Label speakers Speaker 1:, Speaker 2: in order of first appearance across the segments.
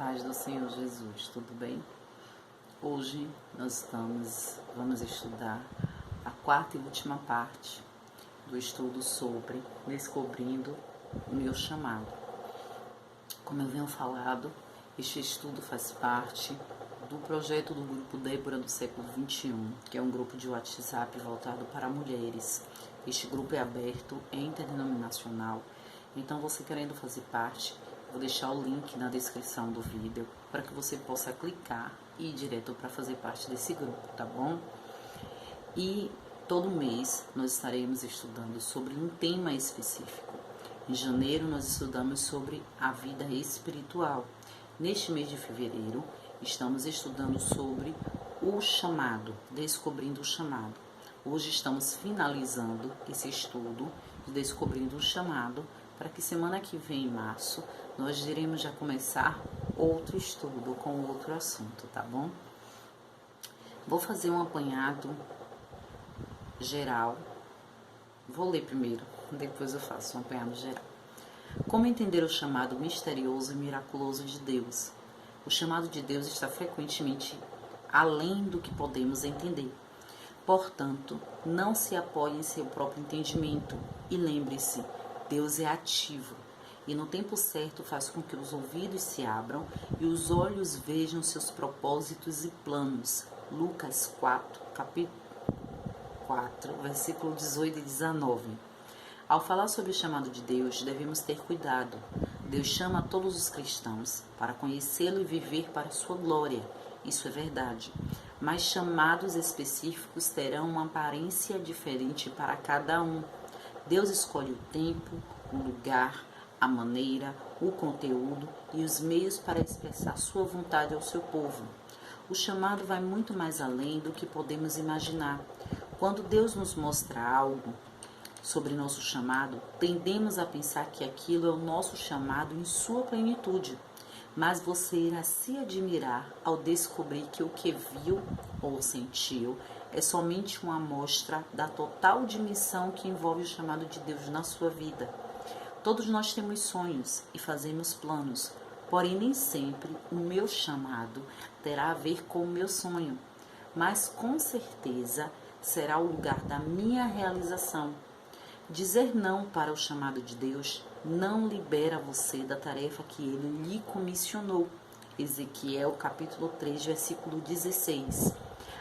Speaker 1: paz do Senhor Jesus, tudo bem? Hoje nós vamos estudar a quarta e última parte do estudo sobre descobrindo o meu chamado. Como eu venho falado, este estudo faz parte do projeto do Grupo Débora do século XXI, que é um grupo de WhatsApp voltado para mulheres. Este grupo é aberto, é interdenominacional, então você querendo fazer parte, vou deixar o link na descrição do vídeo para que você possa clicar e ir direto para fazer parte desse grupo, tá bom? E todo mês nós estaremos estudando sobre um tema específico. Em janeiro nós estudamos sobre a vida espiritual. Neste mês de fevereiro estamos estudando sobre o chamado, descobrindo o chamado. Hoje estamos finalizando esse estudo de descobrindo o chamado, para que semana que vem, em março, nós iremos já começar outro estudo com outro assunto, tá bom? Vou fazer um apanhado geral. Vou ler primeiro, depois eu faço um apanhado geral. Como entender o chamado misterioso e miraculoso de Deus? O chamado de Deus está frequentemente além do que podemos entender. Portanto, não se apoie em seu próprio entendimento e lembre-se, Deus é ativo e no tempo certo faz com que os ouvidos se abram e os olhos vejam seus propósitos e planos. Lucas 4, capítulo 4, versículo 18 e 19. Ao falar sobre o chamado de Deus, devemos ter cuidado. Deus chama todos os cristãos para conhecê-lo e viver para sua glória. Isso é verdade. Mas chamados específicos terão uma aparência diferente para cada um. Deus escolhe o tempo, o lugar, a maneira, o conteúdo e os meios para expressar sua vontade ao seu povo. O chamado vai muito mais além do que podemos imaginar. Quando Deus nos mostra algo sobre nosso chamado, tendemos a pensar que aquilo é o nosso chamado em sua plenitude. Mas você irá se admirar ao descobrir que o que viu ou sentiu é somente uma amostra da total dimensão que envolve o chamado de Deus na sua vida. Todos nós temos sonhos e fazemos planos, porém nem sempre o meu chamado terá a ver com o meu sonho, mas com certeza será o lugar da minha realização. Dizer não para o chamado de Deus não libera você da tarefa que ele lhe comissionou. Ezequiel capítulo 3, versículo 16.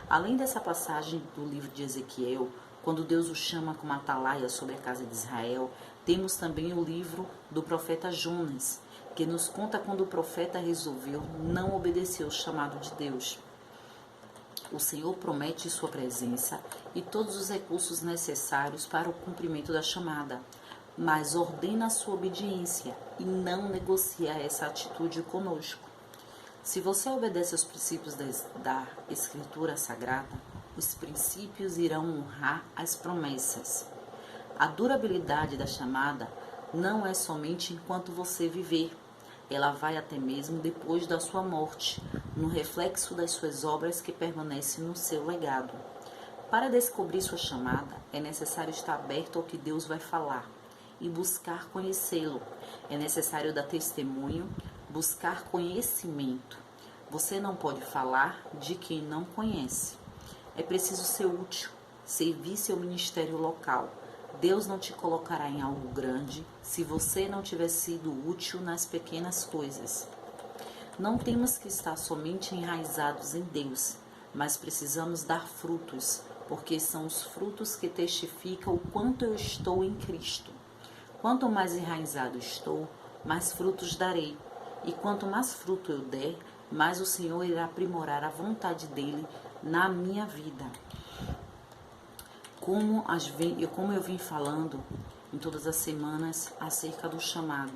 Speaker 1: Além dessa passagem do livro de Ezequiel, quando Deus o chama como atalaia sobre a casa de Israel, temos também o livro do profeta Jonas, que nos conta quando o profeta resolveu não obedecer ao chamado de Deus. O Senhor promete sua presença e todos os recursos necessários para o cumprimento da chamada, mas ordena a sua obediência e não negocia essa atitude conosco. Se você obedece aos princípios da Escritura Sagrada, os princípios irão honrar as promessas. A durabilidade da chamada não é somente enquanto você viver, ela vai até mesmo depois da sua morte, no reflexo das suas obras que permanecem no seu legado. Para descobrir sua chamada, é necessário estar aberto ao que Deus vai falar e buscar conhecê-lo. É necessário dar testemunho, buscar conhecimento. Você não pode falar de quem não conhece. É preciso ser útil, servir seu ministério local. Deus não te colocará em algo grande se você não tiver sido útil nas pequenas coisas. Não temos que estar somente enraizados em Deus, mas precisamos dar frutos, porque são os frutos que testificam o quanto eu estou em Cristo. Quanto mais enraizado estou, mais frutos darei. E quanto mais fruto eu der, mais o Senhor irá aprimorar a vontade dele na minha vida. Como eu vim falando em todas as semanas acerca do chamado.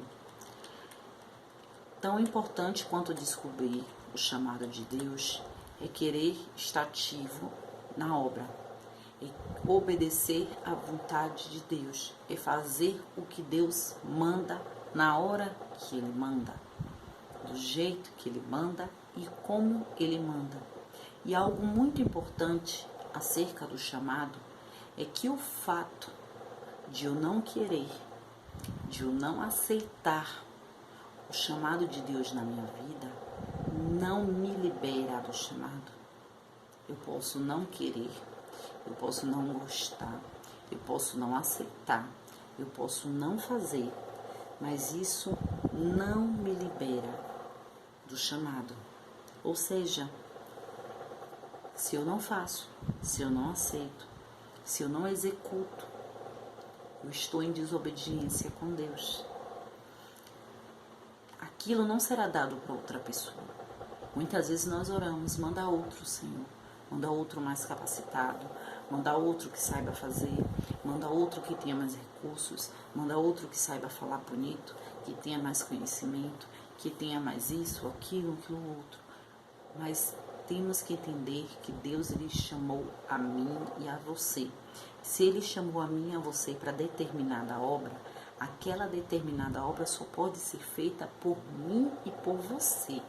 Speaker 1: Tão importante quanto descobrir o chamado de Deus é querer estar ativo na obra, é obedecer à vontade de Deus, é fazer o que Deus manda na hora que Ele manda, do jeito que Ele manda e como Ele manda. E algo muito importante acerca do chamado é que o fato de eu não querer, de eu não aceitar o chamado de Deus na minha vida não me libera do chamado. Eu posso não querer, eu posso não gostar, eu posso não aceitar, eu posso não fazer, mas isso não me libera do chamado. Ou seja, se eu não faço, se eu não aceito, se eu não executo, eu estou em desobediência com Deus. Aquilo não será dado para outra pessoa. Muitas vezes nós oramos, manda outro, Senhor. Manda outro mais capacitado, manda outro que saiba fazer, manda outro que tenha mais recursos, manda outro que saiba falar bonito, que tenha mais conhecimento, que tenha mais isso, aquilo outro. Mas temos que entender que Deus ele chamou a mim e a você. Se Ele chamou a mim e a você para determinada obra, aquela determinada obra só pode ser feita por mim e por você.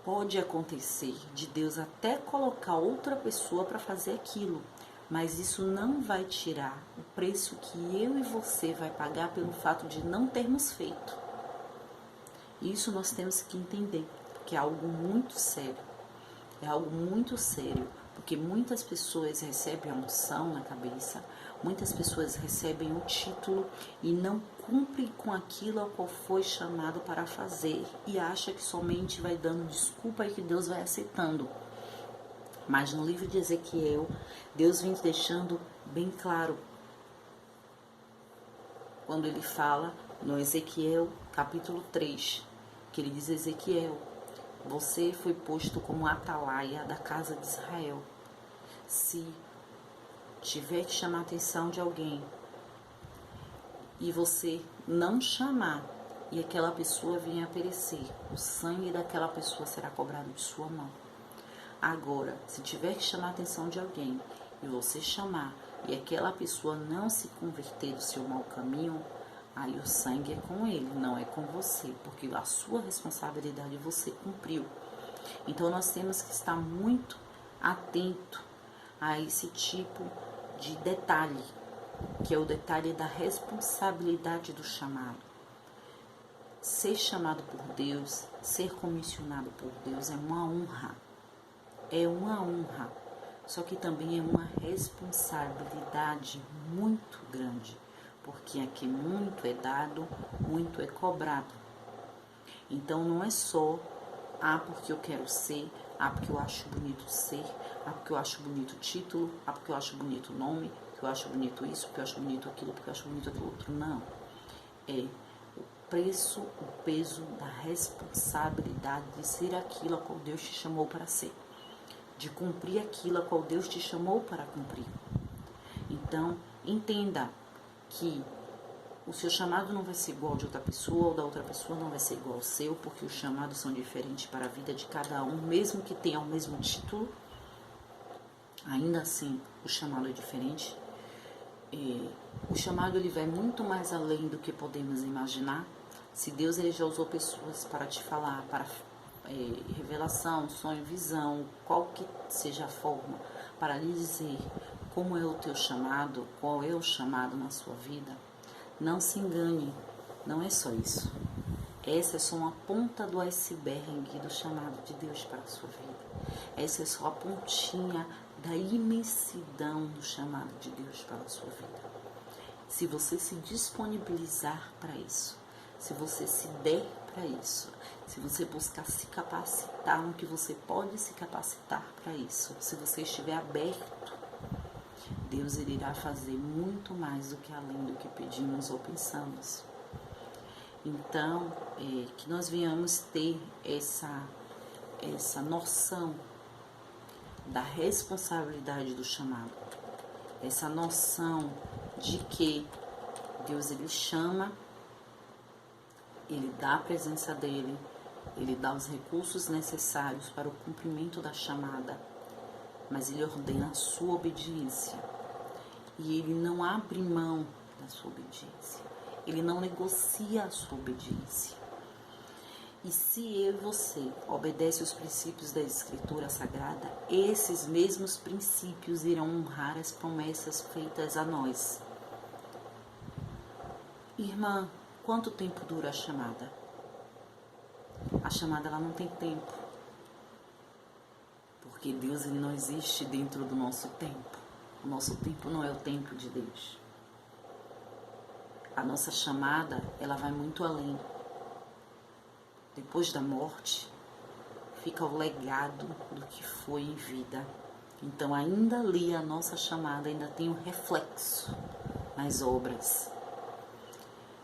Speaker 1: Pode acontecer de Deus até colocar outra pessoa para fazer aquilo, mas isso não vai tirar o preço que eu e você vai pagar pelo fato de não termos feito. Isso nós temos que entender, porque é algo muito sério. É algo muito sério, porque muitas pessoas recebem a unção na cabeça, muitas pessoas recebem o título e não cumprem com aquilo ao qual foi chamado para fazer e acha que somente vai dando desculpa e que Deus vai aceitando. Mas no livro de Ezequiel, Deus vem deixando bem claro, quando ele fala no Ezequiel capítulo 3, que ele diz: Ezequiel, você foi posto como atalaia da casa de Israel. Se tiver que chamar a atenção de alguém e você não chamar e aquela pessoa vier a perecer, o sangue daquela pessoa será cobrado de sua mão. Agora, se tiver que chamar a atenção de alguém e você chamar e aquela pessoa não se converter do seu mau caminho, aí o sangue é com ele, não é com você, porque a sua responsabilidade você cumpriu. Então nós temos que estar muito atento a esse tipo de detalhe, que é o detalhe da responsabilidade do chamado. Ser chamado por Deus, ser comissionado por Deus é uma honra. É uma honra, só que também é uma responsabilidade muito grande, porque aqui muito é dado, muito é cobrado. Então não é só, porque eu quero ser, porque eu acho bonito ser, porque eu acho bonito o título, porque eu acho bonito o nome, porque eu acho bonito isso, porque eu acho bonito aquilo, porque eu acho bonito aquilo outro. Não. É o preço, o peso da responsabilidade de ser aquilo a qual Deus te chamou para ser, de cumprir aquilo a qual Deus te chamou para cumprir. Então, entenda que o seu chamado não vai ser igual ao de outra pessoa, ou da outra pessoa não vai ser igual ao seu, porque os chamados são diferentes para a vida de cada um, mesmo que tenha o mesmo título, ainda assim o chamado é diferente. O chamado ele vai muito mais além do que podemos imaginar. Se Deus ele já usou pessoas para te falar, para revelação, sonho, visão, qual que seja a forma, para lhe dizer como é o teu chamado, qual é o chamado na sua vida, não se engane, não é só isso. Essa é só uma ponta do iceberg do chamado de Deus para a sua vida. Essa é só a pontinha da imensidão do chamado de Deus para a sua vida. Se você se disponibilizar para isso, se você se der para isso, se você buscar se capacitar no que você pode se capacitar para isso, se você estiver aberto, Deus irá fazer muito mais do que além do que pedimos ou pensamos. Então, que nós venhamos ter essa noção da responsabilidade do chamado, essa noção de que Deus ele chama, ele dá a presença dele, ele dá os recursos necessários para o cumprimento da chamada, mas ele ordena a sua obediência e ele não abre mão da sua obediência, ele não negocia a sua obediência. E se eu e você obedece os princípios da Escritura Sagrada, esses mesmos princípios irão honrar as promessas feitas a nós. Irmã, Quanto tempo dura a chamada? A chamada ela não tem tempo. Porque Deus ele não existe dentro do nosso tempo. O nosso tempo não é o tempo de Deus. A nossa chamada, ela vai muito além. Depois da morte, fica o legado do que foi em vida. Então, ainda ali, a nossa chamada ainda tem um reflexo nas obras.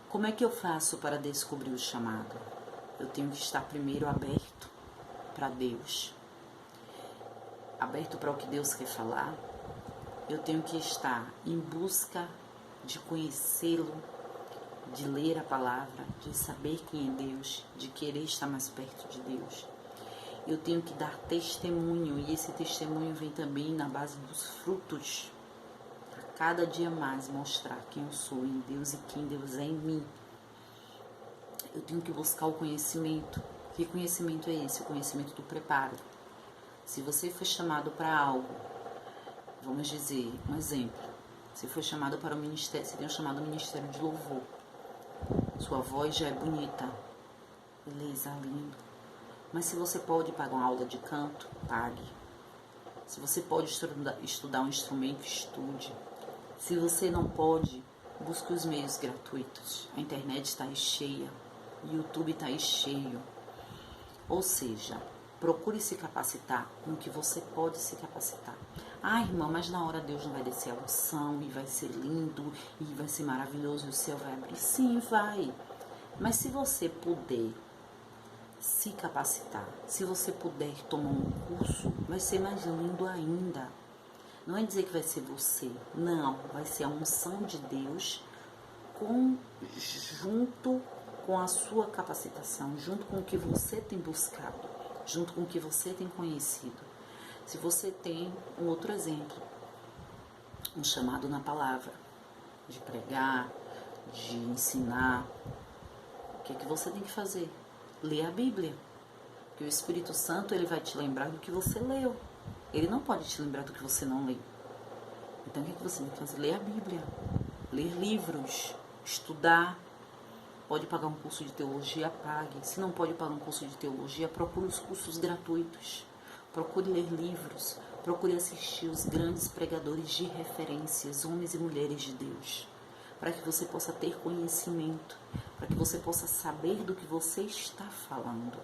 Speaker 1: Como é que eu faço para descobrir o chamado? Eu tenho que estar primeiro aberto para Deus. Aberto para o que Deus quer falar. Eu tenho que estar em busca de conhecê-lo, de ler a palavra, de saber quem é Deus, de querer estar mais perto de Deus. Eu tenho que dar testemunho, e esse testemunho vem também na base dos frutos. A cada dia mais mostrar quem eu sou em Deus e quem Deus é em mim. Eu tenho que buscar o conhecimento. Que conhecimento é esse? O conhecimento do preparo. Se você foi chamado para algo, vamos dizer, um exemplo. Se foi chamado para o ministério, seria chamado ministério de louvor. Sua voz já é bonita, beleza, lindo. Mas se você pode pagar uma aula de canto, pague. Se você pode estudar um instrumento, estude. Se você não pode, busque os meios gratuitos. A internet está aí cheia, o YouTube está aí cheio. Ou seja, procure se capacitar no que você pode se capacitar. Ah, irmã, mas na hora Deus não vai descer a unção e vai ser lindo e vai ser maravilhoso e o céu vai abrir. Sim, vai. Mas se você puder se capacitar, se você puder tomar um curso, vai ser mais lindo ainda. Não é dizer que vai ser você, não, vai ser a unção de Deus junto com a sua capacitação, junto com o que você tem buscado, junto com o que você tem conhecido. Se você tem um outro exemplo, um chamado na palavra, de pregar, de ensinar, o que é que você tem que fazer? Ler a Bíblia. Porque o Espírito Santo ele vai te lembrar do que você leu. Ele não pode te lembrar do que você não leu. Então o que é que você tem que fazer? Ler a Bíblia, ler livros, estudar. Pode pagar um curso de teologia, pague. Se não pode pagar um curso de teologia, procure os cursos gratuitos. Procure ler livros, procure assistir os grandes pregadores de referências, homens e mulheres de Deus, para que você possa ter conhecimento, para que você possa saber do que você está falando.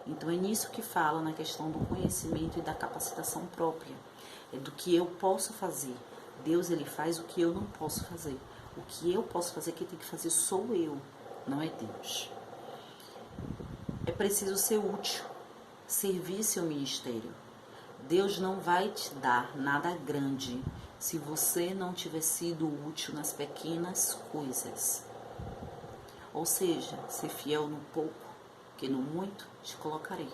Speaker 1: Então é nisso que fala na questão do conhecimento e da capacitação própria. É do que eu posso fazer. Deus ele faz o que eu não posso fazer. O que eu posso fazer, quem tem que fazer sou eu, não é Deus. É preciso ser útil. Servir seu ministério. Deus não vai te dar nada grande se você não tiver sido útil nas pequenas coisas. Ou seja, ser fiel no pouco, que no muito te colocarei.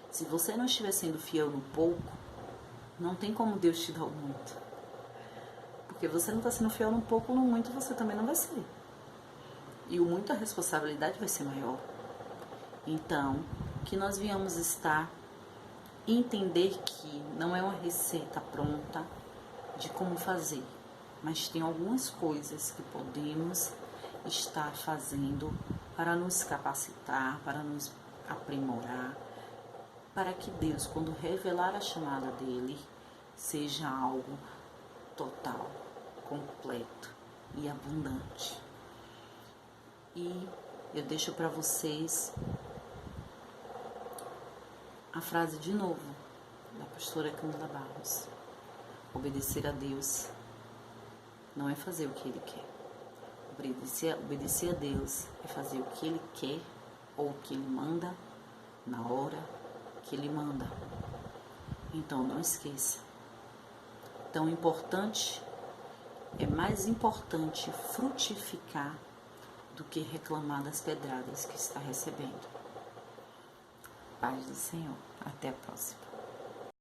Speaker 1: Se você não estiver sendo fiel no pouco, não tem como Deus te dar o muito. Porque você não está sendo fiel no pouco, no muito você também não vai ser. E o muito, a responsabilidade vai ser maior. Então, que nós venhamos estar e entender que não é uma receita pronta de como fazer, mas tem algumas coisas que podemos estar fazendo para nos capacitar, para nos aprimorar, para que Deus, quando revelar a chamada dele, seja algo total, completo e abundante. E eu deixo para vocês a frase de novo da pastora Camila Barros. Obedecer a Deus não é fazer o que Ele quer. Obedecer a Deus é fazer o que Ele quer ou o que Ele manda na hora que Ele manda. Então não esqueça. Tão importante, é mais importante frutificar do que reclamar das pedradas que está recebendo. Paz do Senhor. Até a próxima.